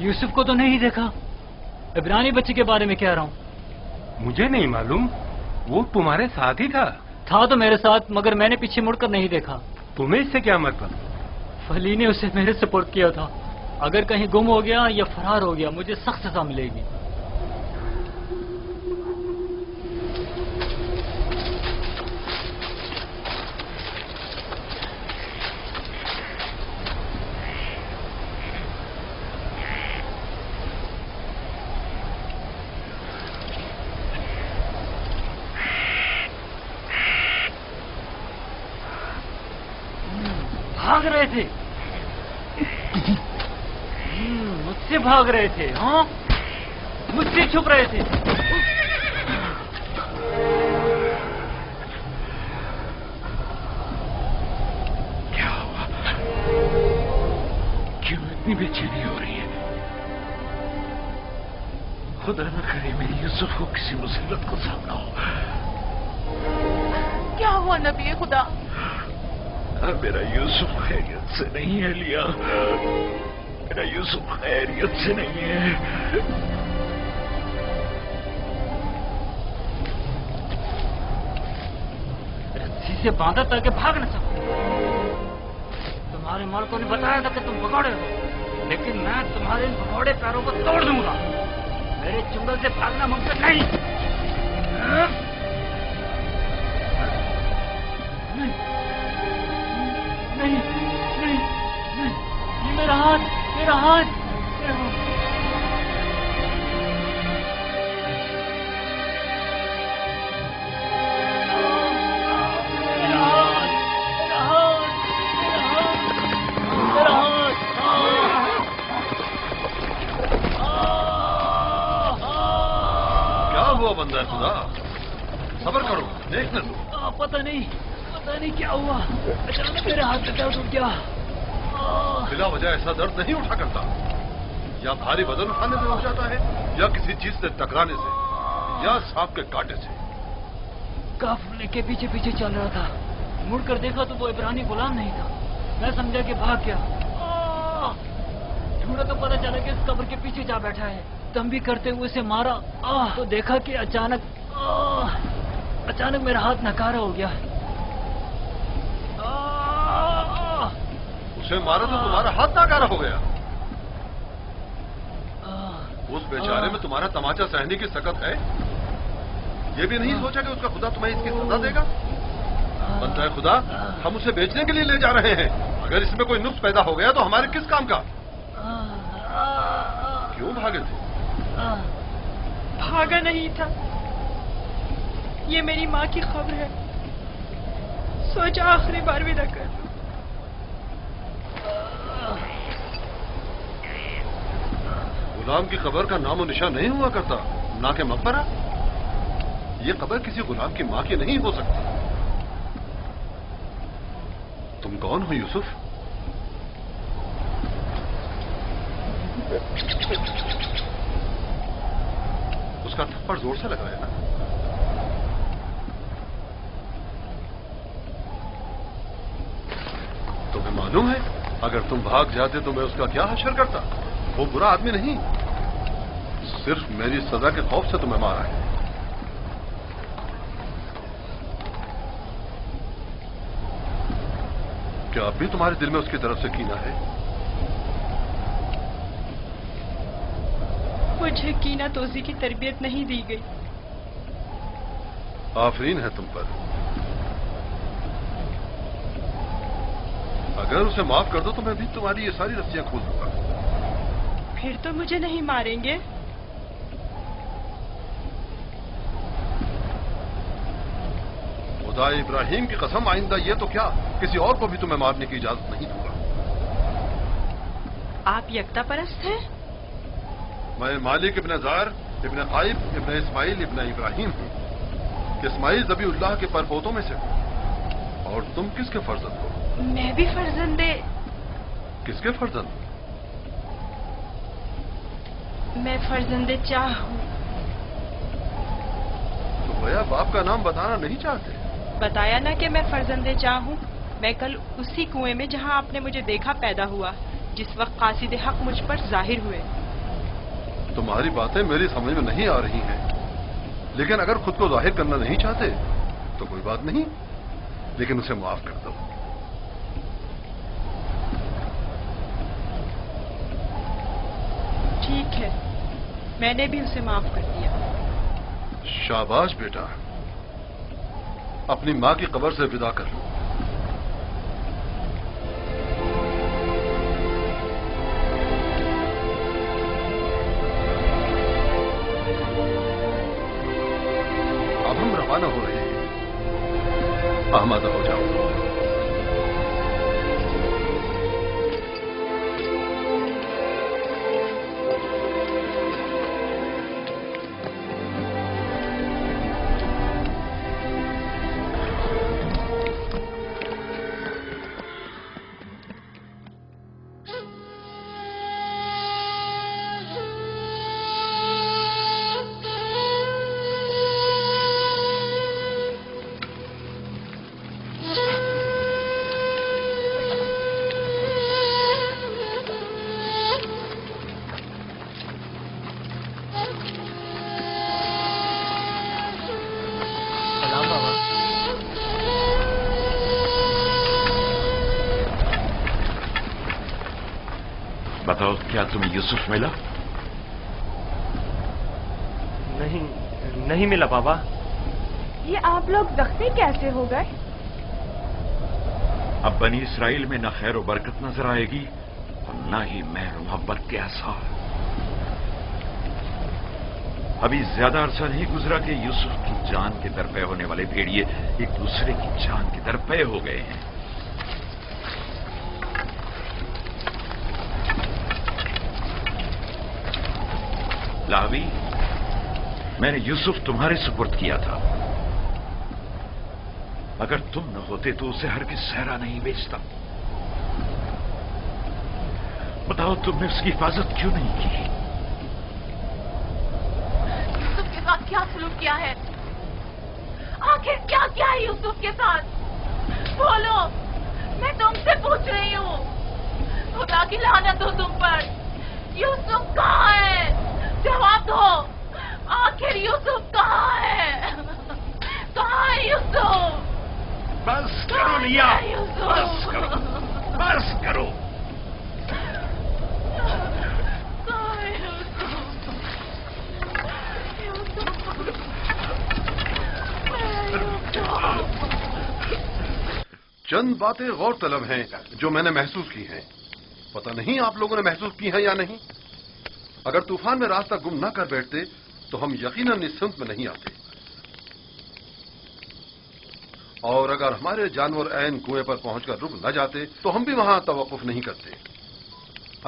یوسف کو تو نہیں دیکھا، عبرانی بچے کے بارے میں کہہ رہا ہوں۔ مجھے نہیں معلوم، وہ تمہارے ساتھ ہی تھا تو میرے ساتھ، مگر میں نے پیچھے مڑ کر نہیں دیکھا۔ تمہیں اس سے کیا مطلب؟ فلی نے اسے میرے سپورٹ کیا تھا، اگر کہیں گم ہو گیا یا فرار ہو گیا مجھے سخت سزا ملے گی۔ بھاگ رہے تھے، مجھ سے بھاگ رہے تھے، ہاں مجھ سے چھپ رہے تھے۔ کیا ہوا؟ کیوں اتنی بے چینی ہو رہی ہے؟ خدا نہ کرے میری یوسف کو کسی مصیبت کو سامنا ہو۔ کیا ہوا نبی خدا؟ میرا یوسف خیریت سے نہیں ہے لیا، میرا یوسف خیریت سے نہیں ہے۔ رسی سے باندھا تاکہ بھاگ نہ سکو۔ تمہارے مالکوں نے بتایا تھا کہ تم بگوڑے ہو، لیکن میں تمہارے ان بگوڑے پیروں کو توڑ دوں گا۔ میرے چنگل سے بھاگنا ممکن نہیں۔ نہیں نہیں نہیں، میرا ہاتھ، میرا ہاتھ، میرا ہاتھ۔ کیا ہوا بندہ خدا؟ صبر کرو، دیکھنے دو۔ پتہ نہیں کیا ہوا، اچانک میرے ہاتھ میں درد اٹھ گیا۔ بلا وجہ ایسا درد نہیں اٹھا کرتا، یا بھاری وزن اٹھانے سے ہو جاتا ہے، یا کسی چیز سے ٹکرانے سے، یا سانپ کے کاٹے سے۔ قافلے کے پیچھے پیچھے چل رہا تھا، مڑ کر دیکھا تو وہ عبرانی غلام نہیں تھا، میں سمجھا کہ بھاگ گیا۔ ڈھونڈا تو پتہ چلا کہ اس قبر کے پیچھے جا بیٹھا ہے، دم بھی کرتے ہوئے اسے مارا تو دیکھا کہ اچانک میرا ہاتھ ناکارہ ہو گیا۔ اسے مارا تو تمہارا ہاتھ ناکارہ ہو گیا؟ اس بیچارے میں تمہارا تماچا سہنے کی سکت ہے؟ یہ بھی نہیں سوچا کہ اس کا خدا تمہیں اس کی سزا دے گا؟ بندہ خدا، ہم اسے بیچنے کے لیے لے جا رہے ہیں، اگر اس میں کوئی نقص پیدا ہو گیا تو ہمارے کس کام کا؟ کیوں بھاگے تھے؟ بھاگا نہیں تھا، یہ میری ماں کی خبر ہے، سوچا آخری بار ودا کر دوں۔ غلام کی قبر کا نام و نشان نہیں ہوا کرتا، نہ کہ مقبرہ۔ یہ قبر کسی غلام کی ماں کی نہیں ہو سکتی۔ تم کون ہو یوسف؟ اس کا تھپڑ زور سے لگا ہے نا؟ تمہیں معلوم ہے اگر تم بھاگ جاتے تو میں اس کا کیا حشر کرتا؟ وہ برا آدمی نہیں، صرف میری سزا کے خوف سے تمہیں مارا ہے۔ کیا اب بھی تمہارے دل میں اس کی طرف سے کینہ ہے؟ مجھے کینہ توزی کی تربیت نہیں دی گئی۔ آفرین ہے تم پر۔ اگر اسے معاف کر دو تو میں بھی تمہاری یہ ساری رسیاں کھول دوں گا۔ پھر تو مجھے نہیں ماریں گے؟ خدا ابراہیم کی قسم، آئندہ یہ تو کیا کسی اور کو بھی تمہیں مارنے کی اجازت نہیں دوں گا۔ آپ یکتا پرست ہیں؟ میں مالک ابن زار ابن قائب ابن اسماعیل ابن ابراہیم ہوں۔ اسماعیل ذبیح اللہ کے پرپوتوں میں سے ہوں۔ اور تم کس کے فرزند ہو؟ میں بھی فرزندے۔ کس کے فرزند؟ میں فرزندے چاہ ہوں۔ تو گویا باپ کا نام بتانا نہیں چاہتے؟ بتایا نا کہ میں فرزندے چاہ ہوں۔ میں کل اسی کنویں میں جہاں آپ نے مجھے دیکھا پیدا ہوا، جس وقت قاصد حق مجھ پر ظاہر ہوئے۔ تمہاری باتیں میری سمجھ میں نہیں آ رہی ہیں، لیکن اگر خود کو ظاہر کرنا نہیں چاہتے تو کوئی بات نہیں، لیکن اسے معاف کر دو۔ ٹھیک ہے، میں نے بھی اسے معاف کر دیا۔ شاباش بیٹا، اپنی ماں کی قبر سے ودا کر لو۔ اب ہم روانہ ہو رہے ہیں، آمادہ ہو جاؤ۔ بتاؤ، کیا تمہیں یوسف ملا؟ نہیں ملا بابا۔ یہ آپ لوگ زخمی کیسے ہو گئے؟ اب بنی اسرائیل میں نہ خیر و برکت نظر آئے گی اور نہ ہی مہر و محبت کے آثار۔ ابھی زیادہ عرصہ نہیں گزرا کہ یوسف کی جان کے درپے ہونے والے بھیڑیے ایک دوسرے کی جان کے درپے ہو گئے ہیں۔ لاوی، میں نے یوسف تمہارے سپرد کیا تھا، اگر تم نہ ہوتے تو اسے ہرگز صحرا نہیں بیچتا۔ بتاؤ، تم نے اس کی حفاظت کیوں نہیں کی؟ یوسف کے ساتھ کیا سلوک کیا ہے؟ آخر کیا کیا ہے یوسف کے ساتھ؟ بولو، میں تم سے پوچھ رہی ہوں۔ خدا کی لعنت ہو تم پر۔ یوسف کہاں ہے؟ جواب دو، آخر یوسف کہاں ہے؟ کہاں ہے یوسف؟ بس کرو لیا، بس کرو، بس کرو۔ کہاں ہے یوسف؟ چند باتیں غور طلب ہیں جو میں نے محسوس کی ہیں، پتہ نہیں آپ لوگوں نے محسوس کی ہیں یا نہیں۔ اگر طوفان میں راستہ گم نہ کر بیٹھتے تو ہم یقیناً اس سمت میں نہیں آتے، اور اگر ہمارے جانور عین کنویں پر پہنچ کر رک نہ جاتے تو ہم بھی وہاں توقف نہیں کرتے۔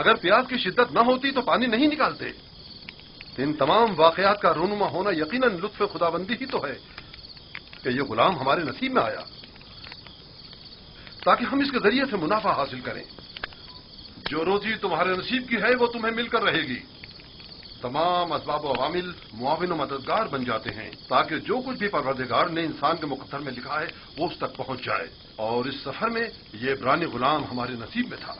اگر پیاس کی شدت نہ ہوتی تو پانی نہیں نکالتے۔ ان تمام واقعات کا رونما ہونا یقیناً لطف خداوندی ہی تو ہے کہ یہ غلام ہمارے نصیب میں آیا تاکہ ہم اس کے ذریعے سے منافع حاصل کریں۔ جو روزی تمہارے نصیب کی ہے وہ تمہیں مل کر رہے گی۔ تمام اسباب و عوامل معاون و مددگار بن جاتے ہیں تاکہ جو کچھ بھی پروردگار نے انسان کے مقدر میں لکھا ہے وہ اس تک پہنچ جائے، اور اس سفر میں یہ عبرانی غلام ہمارے نصیب میں تھا۔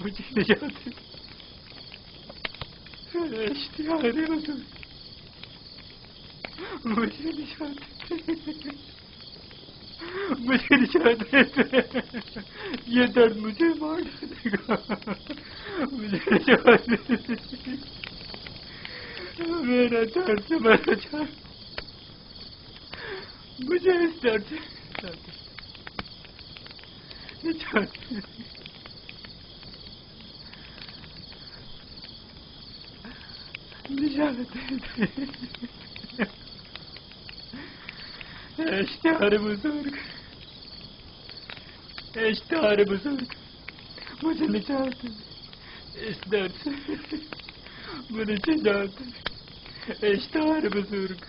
مجھے نجات اشتہار حضور، مجھے نجات یہ درد مجھے مار ڈالے گا، مجھے نجات میرا درد سے مرنا چاہ، مجھے اس درد سے نجات اشتہار بزرگ، اشتہار بزرگ، مجھے نجات، اس درد سے مجھے نجات۔ اشتہار بزرگ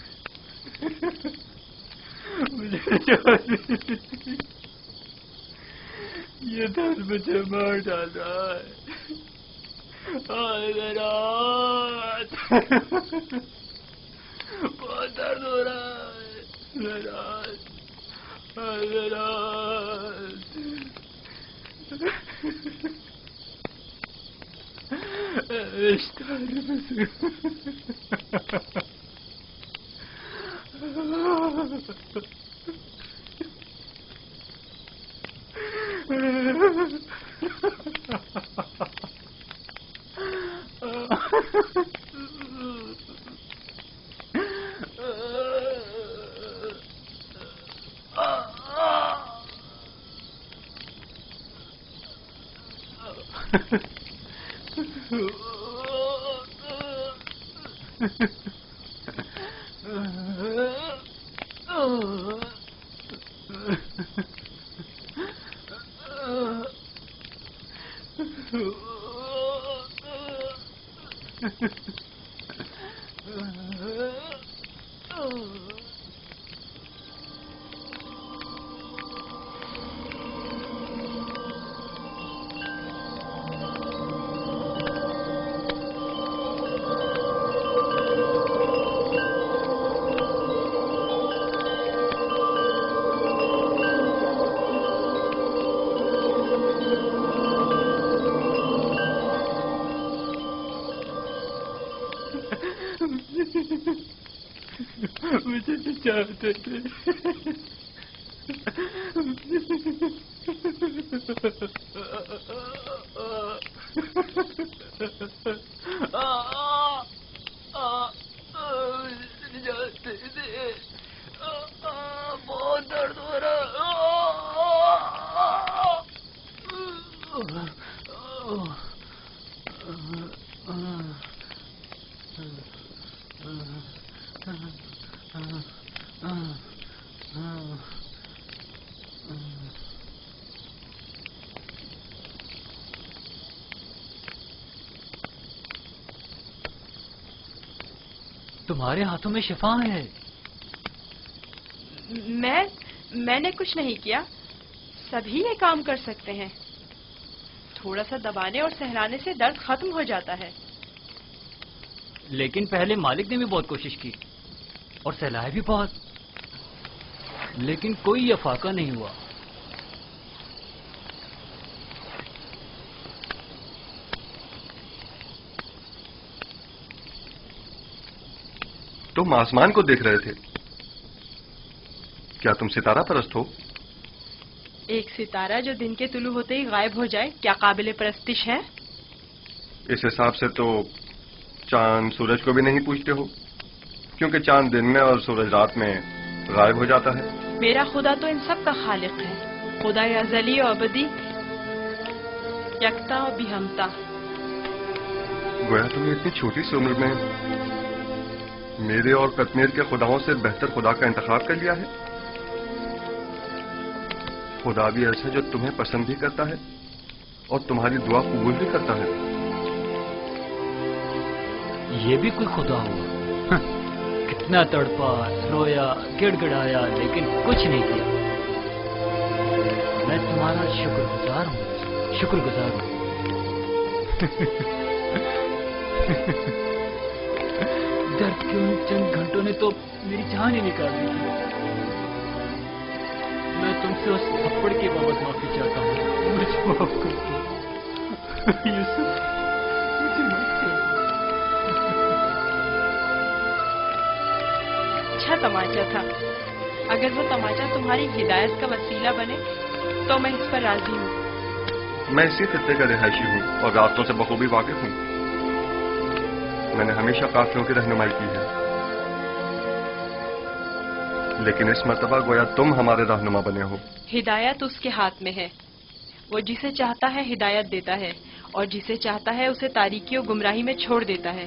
مجھے جانے دیجیے، یہ درد مجھے مار ڈال رہا ہے، میرا ہاتھ بہت درد ہو رہا ہے، میرا ہاتھ، میرا ہاتھ، اشتہار بزرگ مجھے چاہتے تھے، بہت درد ہو رہا تمہارے ہاتھوں میں شفا ہے۔ میں نے کچھ نہیں کیا، سبھی یہ کام کر سکتے ہیں۔ تھوڑا سا دبانے اور سہلانے سے درد ختم ہو جاتا ہے۔ لیکن پہلے مالک نے بھی بہت کوشش کی اور سہلایا بھی بہت، لیکن کوئی افاقہ نہیں ہوا۔ تم آسمان کو دیکھ رہے تھے، کیا تم ستارہ پرست ہو؟ ایک ستارہ جو دن کے طلوع ہوتے ہی غائب ہو جائے کیا قابل پرستش ہے؟ اس حساب سے تو چاند سورج کو بھی نہیں پوچھتے ہو، کیونکہ چاند دن میں اور سورج رات میں غائب ہو جاتا ہے۔ میرا خدا تو ان سب کا خالق ہے، خدا ازلی و ابدی، یکتا و بہمتا۔ گویا تم نے اتنی چھوٹی سی عمر میں میرے اور کتمیر کے خداؤں سے بہتر خدا کا انتخاب کر لیا ہے۔ خدا بھی ایسا جو تمہیں پسند بھی کرتا ہے اور تمہاری دعا قبول بھی کرتا ہے۔ یہ بھی کوئی خدا ہوا؟ کتنا تڑپا، رویا، گڑ گڑایا، لیکن کچھ نہیں کیا۔ میں تمہارا شکر گزار ہوں، شکر گزار ہوں۔ درد کے ان چند گھنٹوں نے تو میری جان ہی نکال دی تھی۔ میں تم سے اس تھپڑ کے بابت معافی چاہتا ہوں، مجھے معاف کر دو یوسف، مجھے معاف کر دو۔ اچھا تماچا تھا، اگر وہ تماچا تمہاری ہدایت کا وسیلہ بنے تو میں اس پر راضی ہوں۔ میں اسی خطے کا رہائشی ہوں اور راستوں سے بخوبی واقف ہوں۔ میں نے ہمیشہ قافلوں کی رہنمائی کی ہے، لیکن اس مرتبہ گویا تم ہمارے رہنما بنے ہو۔ ہدایت اس کے ہاتھ میں ہے، وہ جسے چاہتا ہے ہدایت دیتا ہے اور جسے چاہتا ہے اسے تاریکی و گمراہی میں چھوڑ دیتا ہے۔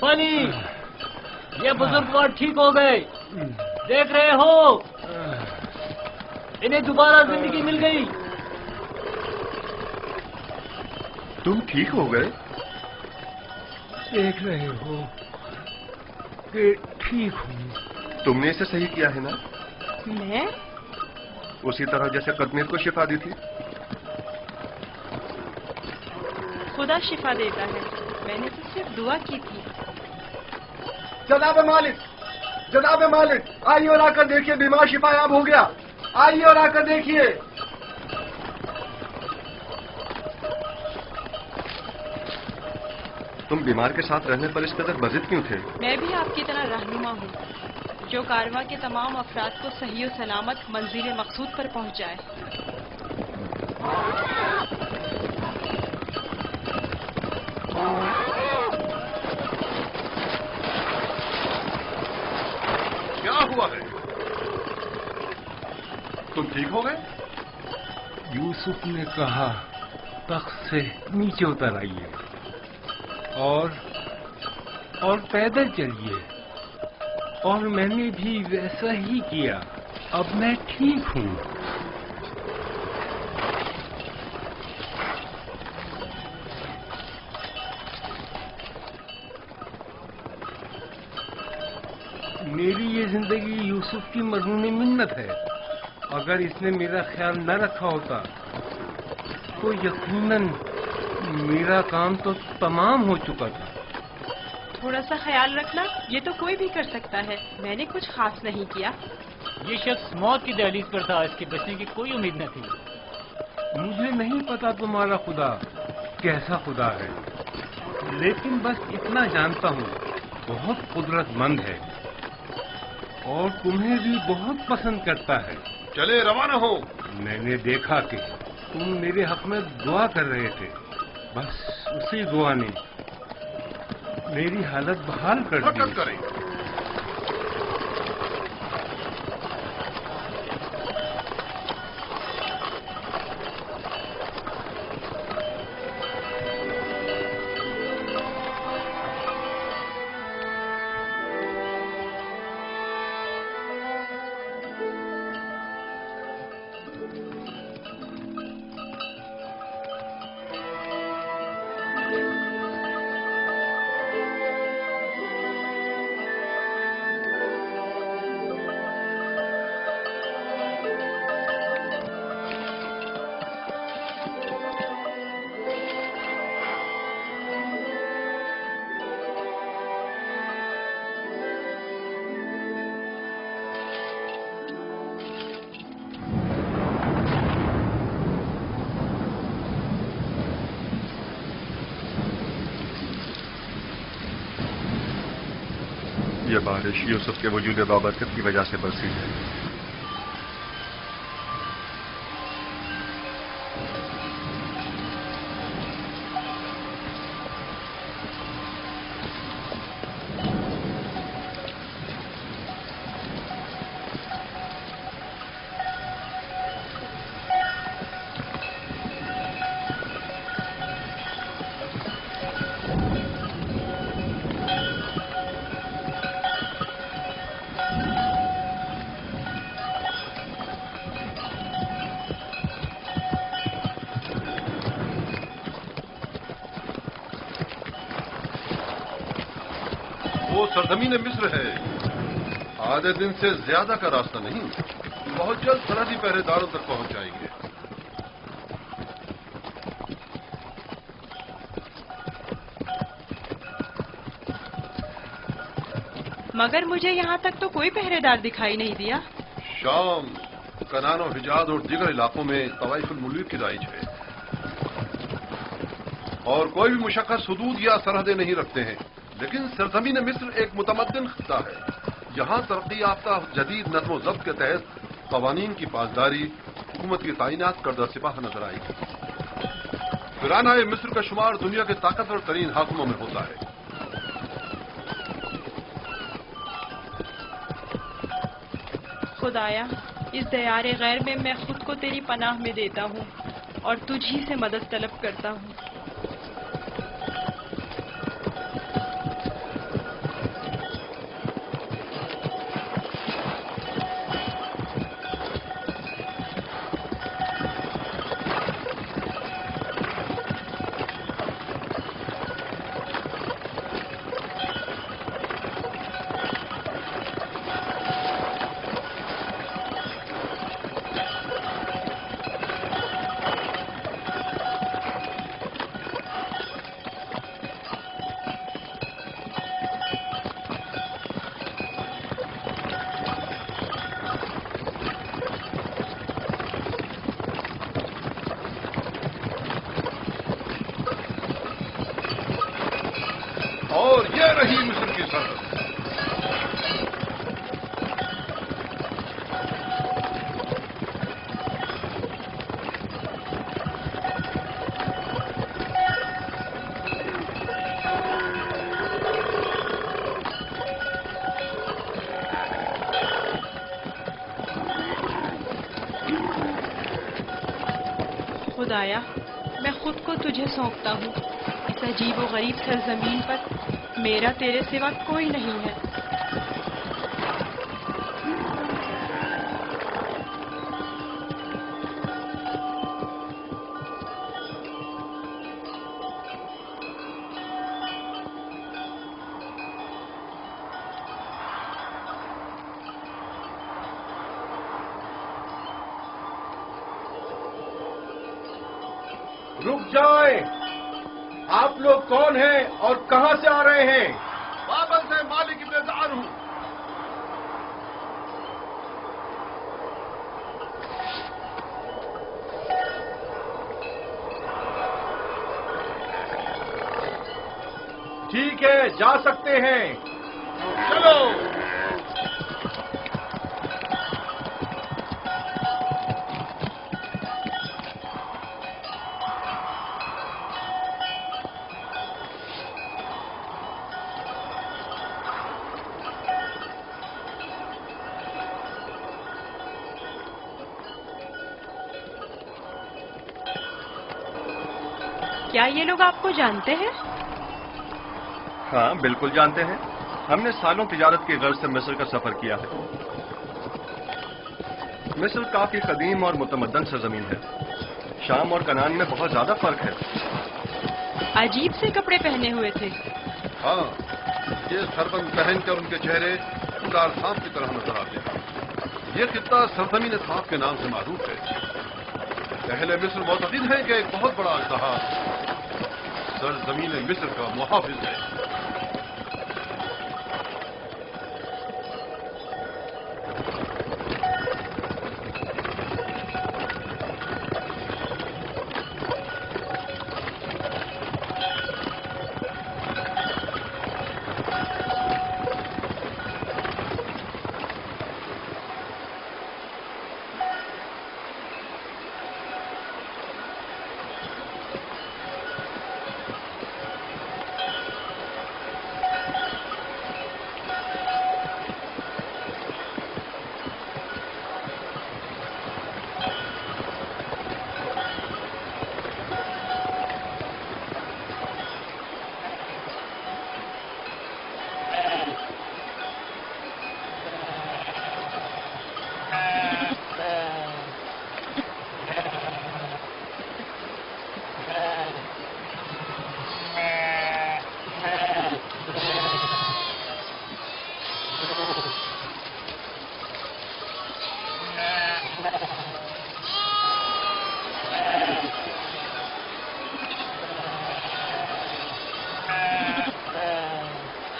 فانی یہ بزرگوار ٹھیک ہو گئے، دیکھ رہے ہو انہیں دوبارہ زندگی مل گئی۔ تم ٹھیک ہو گئے؟ دیکھ رہے ہو کہ ٹھیک ہوں۔ تم نے اسے صحیح کیا ہے نا؟ میں؟ اسی طرح جیسے قدمیر کو شفا دی تھی۔ خدا شفا دیتا ہے، میں نے تو صرف دعا کی تھی۔ جناب مالک، جناب مالک، آئیے اور آ کر دیکھیے، بیمار شفا یاب ہو گیا، آئیے اور آ کر دیکھیے۔ تم بیمار کے ساتھ رہنے پر اس قدر بضد کیوں تھے؟ میں بھی آپ کی طرح رہنما ہوں جو کارواں کے تمام افراد کو صحیح و سلامت منزل مقصود پر پہنچائے۔ کیا ہوا ہے؟ تم ٹھیک ہو گئے؟ یوسف نے کہا تخت سے نیچے اتر آئیے اور پیدل چلیے، اور میں نے بھی ویسا ہی کیا۔ اب میں ٹھیک ہوں۔ میری یہ زندگی یوسف کی مرہون منت ہے۔ اگر اس نے میرا خیال نہ رکھا ہوتا تو یقیناً میرا کام تو تمام ہو چکا تھا۔ تھوڑا سا خیال رکھنا یہ تو کوئی بھی کر سکتا ہے، میں نے کچھ خاص نہیں کیا۔ یہ شخص موت کی دہلیز پر تھا، اس کے بچنے کی کوئی امید نہ تھی۔ مجھے نہیں پتا تمہارا خدا کیسا خدا ہے، لیکن بس اتنا جانتا ہوں بہت قدرت مند ہے اور تمہیں بھی بہت پسند کرتا ہے۔ چلے روانہ ہو۔ میں نے دیکھا کہ تم میرے حق میں دعا کر رہے تھے، بس اسی دعا نے میری حالت بحال کر دی۔ حرکت کریں۔ یہ بارش یوسف کے وجود بابرکت کی وجہ سے برسی ہے۔ وہ سرزمین مصر ہے، آدھے دن سے زیادہ کا راستہ نہیں، بہت جلد سرحدی پہرے داروں تک پہنچ جائیں گے۔ مگر مجھے یہاں تک تو کوئی پہرے دار دکھائی نہیں دیا۔ شام، کنان و حجاز اور دیگر علاقوں میں طوائف الملوک کی رائج ہے، اور کوئی بھی مشخص حدود یا سرحدیں نہیں رکھتے ہیں، لیکن سرزمین مصر ایک متمدن خطہ ہے۔ یہاں ترقی یافتہ جدید نظم و ضبط کے تحت قوانین کی پاسداری، حکومت کی تعینات کردہ سپاہ نظر آئے گی۔ فرعونہ مصر کا شمار دنیا کے طاقتور ترین حاکموں میں ہوتا ہے۔ خدایا، اس دیار غیر میں میں خود کو تیری پناہ میں دیتا ہوں اور تجھ ہی سے مدد طلب کرتا ہوں۔ اور یہ رہی مصر کی سرحد۔ خدایا، میں خود کو تجھے سونپتا ہوں۔ اس عجیب و غریب سرزمین پر میرا تیرے سوا کوئی نہیں ہے۔ رک جائیں! آپ لوگ کون ہیں اور کہاں سے آ رہے ہیں؟ بابل سے مالک ابن زار ہوں۔ ٹھیک ہے، جا سکتے ہیں۔ چلو۔ کیا یہ لوگ آپ کو جانتے ہیں؟ ہاں بالکل جانتے ہیں، ہم نے سالوں تجارت کی غرض سے مصر کا سفر کیا ہے۔ مصر کافی قدیم اور متمدن سرزمین ہے، شام اور کنعان میں بہت زیادہ فرق ہے۔ عجیب سے کپڑے پہنے ہوئے تھے۔ ہاں، یہ سربند پہن کر ان کے چہرے پورا سانپ کی طرح نظر آتے ہیں۔ یہ خطہ سرزمین صاف کے نام سے معروف ہے۔ اہل مصر معتقد ہیں کہ ایک بہت بڑا اژدہا سرزمین مصر کا محافظ ہے۔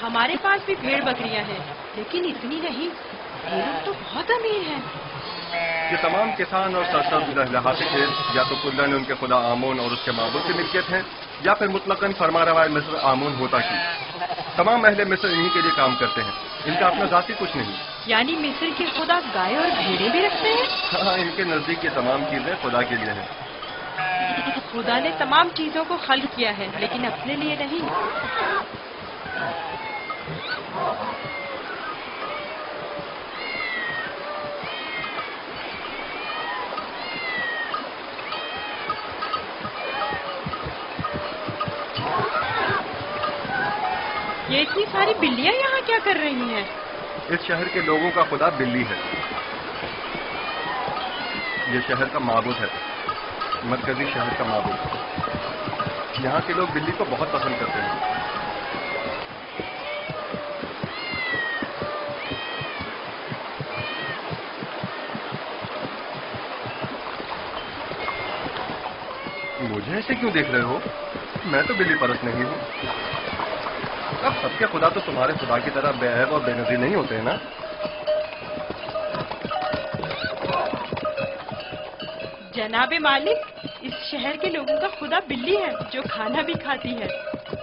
ہمارے پاس بھی بھیڑ بکریاں ہیں، لیکن اتنی نہیں۔ یہ لوگ تو بہت امیر ہیں۔ یہ تمام کسان اور سرسبز لہلاتے کھیت یا تو کلن ان کے خدا آمون اور اس کے معبود کی ملکیت ہیں، یا پھر مطلقاً فرما روا مصر آمون ہوتا کی۔ تمام اہل مصر انہی کے لیے کام کرتے ہیں، ان کا اپنا ذاتی کچھ نہیں۔ یعنی مصر کے خدا گائے اور بھیڑیں بھی رکھتے ہیں؟ ہاں، ان کے نزدیک یہ تمام چیزیں خدا کے لیے ہیں۔ خدا نے تمام چیزوں کو خلق کیا ہے، لیکن اپنے لیے نہیں۔ یہ اتنی ساری بلیاں یہاں کیا کر رہی ہیں؟ اس شہر کے لوگوں کا خدا بلی ہے۔ یہ شہر کا معبود ہے، مرکزی شہر کا معبود۔ یہاں کے لوگ بلی کو بہت پسند کرتے ہیں۔ مجھے ایسے کیوں دیکھ رہے ہو؟ میں تو بلی پرست نہیں ہوں۔ اب سب کے خدا تو تمہارے خدا کی طرح بے عیب اور بے نظیر نہیں ہوتے ہیں نا؟ جناب مالک، اس شہر کے لوگوں کا خدا بلی ہے جو کھانا بھی کھاتی ہے۔